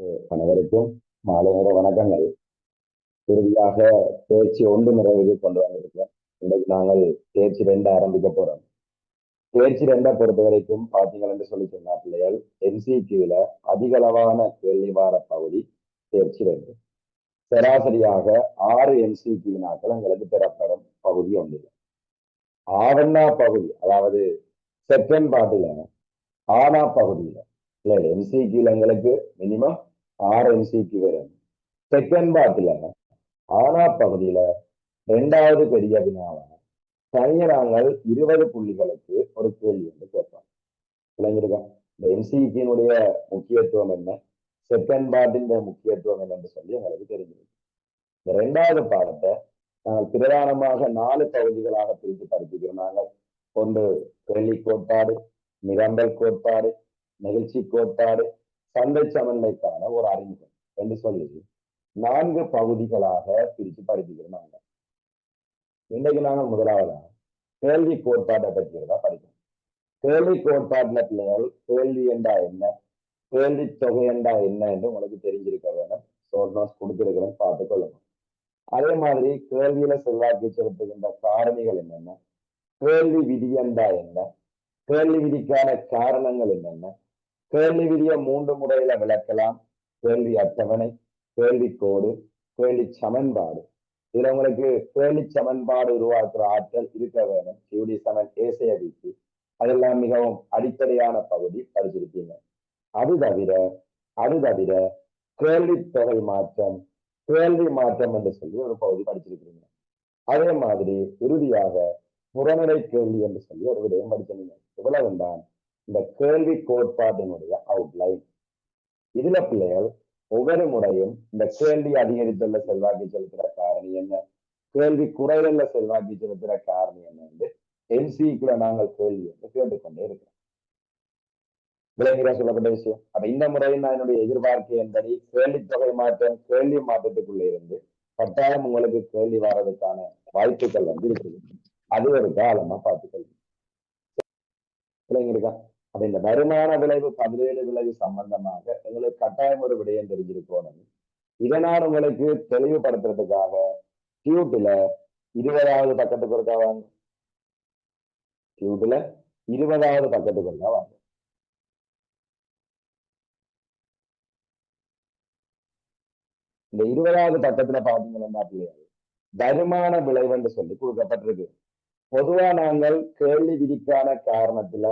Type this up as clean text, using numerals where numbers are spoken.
அனைவருக்கும் மாலை நேர வணக்கங்கள். இறுதியாக தேர்ச்சி 1 நிறைவுக்கு கொண்டு வந்திருக்கிறோம். இன்றைக்கு நாங்கள் தேர்ச்சி 2 ஆரம்பிக்க போறோம். தேர்ச்சி 2 பொறுத்த வரைக்கும் பார்த்தீங்கள் என்று சொல்லி சொன்னா பிள்ளைகள் MCQல அதிகளவான கேள்வி வார பகுதி தேர்ச்சி 2. சராசரியாக 6 MCQ வினாக்கள் எங்களுக்கு பெறப்படும் பகுதி ஒன்றில். ஆவண்ணா பகுதி, அதாவது செகண்ட் பார்ட்டில ஆனா பகுதியில இல்லை MCQல எங்களுக்கு மினிமம் 6 MCQ வரும். செகண்ட் பார்ட்டில ஆனா பகுதியில 2வது பெரிய வினாவான தனிய நாங்கள் 20 புள்ளிகளுக்கு ஒரு கேள்வி வந்து கேட்போம். விளங்கிருக்கா? இந்த MCQ முக்கியத்துவம் என்ன, செகண்ட் பார்ட்டின் முக்கியத்துவம் என்னன்னு சொல்லி எங்களுக்கு தெரிஞ்சிருக்கு. இந்த 2வது பாடத்தை நாங்கள் பிரதானமாக 4 பகுதிகளாக பிரித்து படிக்கிறோம். நாங்கள் ஒன்று கேள்வி கோட்பாடு, நிரம்பல் கோட்பாடு, நிகழ்ச்சி கோட்பாடு, சந்தை சமன்மைக்கான ஒரு அறிமுகம் என்று சொல்லி 4 பகுதிகளாக பிரித்து படிக்கிறோம். நாங்கள் இன்றைக்கு நாங்கள் முதலாவதா கேள்வி கோட்பாட்டை பற்றியதா படிக்கணும். கேள்வி கோட்பாட்டுல பிள்ளைகள் கேள்வி என்றா என்ன, கேள்வி தொகை என்றா என்ன என்று உங்களுக்கு தெரிஞ்சிருக்க வேணும். ஷார்ட் நோட்ஸ் கொடுத்திருக்கிறேன், பார்த்து கொள்ளணும். அதே மாதிரி கேள்வியில செல்வாக்கு செலுத்துகின்ற காரணிகள் என்னென்ன, கேள்வி விதி என்றா என்ன, கேள்வி விதிக்கான காரணங்கள் என்னென்ன, கேள்வி விதியை 3 முறையில விளக்கலாம். கேள்வி அட்டவணை, கேள்வி கோடு, கேள்வி சமன்பாடு. இதுல உங்களுக்கு கேள்வி சமன்பாடு உருவாக்குற ஆற்றல் இருக்க வேணும். QD சமன் ஏசையடிக்கு அதெல்லாம் மிகவும் அடிப்படையான பகுதி படிச்சிருப்பீங்க. அது தவிர கேள்வி தொகை மாற்றம், கேள்வி மாற்றம் என்று சொல்லி ஒரு பகுதி படிச்சிருக்கீங்க. அதே மாதிரி இறுதியாக புறநிலை கேள்வி என்று சொல்லி ஒரு விடயம் படிச்சிருந்தீங்க. இவ்வளவுதான் இந்த கேள்வி கோட்பாட்டினுடைய அவுட்லைன். இதுல பிள்ளைகள் ஒவ்வொரு முறையும் இந்த கேள்வி அதிகரித்துள்ள செல்வாக்கு செலுத்துற காரணி என்ன, கேள்வி குறைதல்ல செல்வாக்கு செலுத்துற காரணி என்ன என்று MCQல நாங்கள் கேள்வி வந்து கேட்டுக்கொண்டே இருக்கிறோம். விளங்கிற சொல்லப்பட்ட விஷயம். அப்ப இந்த முறையில் நான் என்னுடைய எதிர்பார்க்கை என்பதை கேள்வி தொகை மாற்றம், கேள்வி மாற்றத்துக்குள்ளே இருந்து கட்டாயம் உங்களுக்கு கேள்வி வர்றதுக்கான வாய்ப்புகள் வந்து இருக்குது. அது ஒரு காலமா பார்த்துக்கொள்ளுங்க. விளங்கிருக்கா? அப்ப இந்த வருமான விளைவு 17 விளைவு சம்பந்தமாக எங்களுக்கு கட்டாயம் ஒரு விடயம் தெரிஞ்சிருக்கணும். இதை நான் உங்களுக்கு தெளிவுபடுத்துறதுக்காக டியூட்ல 20வது பக்கத்துக்கு இருக்கா வாங்க. டியூட்ல 20வது பக்கத்துக்கு இருக்கா வாங்க. இந்த 20வது பக்கத்துல பாத்தீங்கன்னா பிள்ளைகள் வருமான விளைவு என்று சொல்லி கொடுக்கப்பட்டிருக்கு. பொதுவா நாங்கள் கேள்வி விதிக்கான காரணத்துல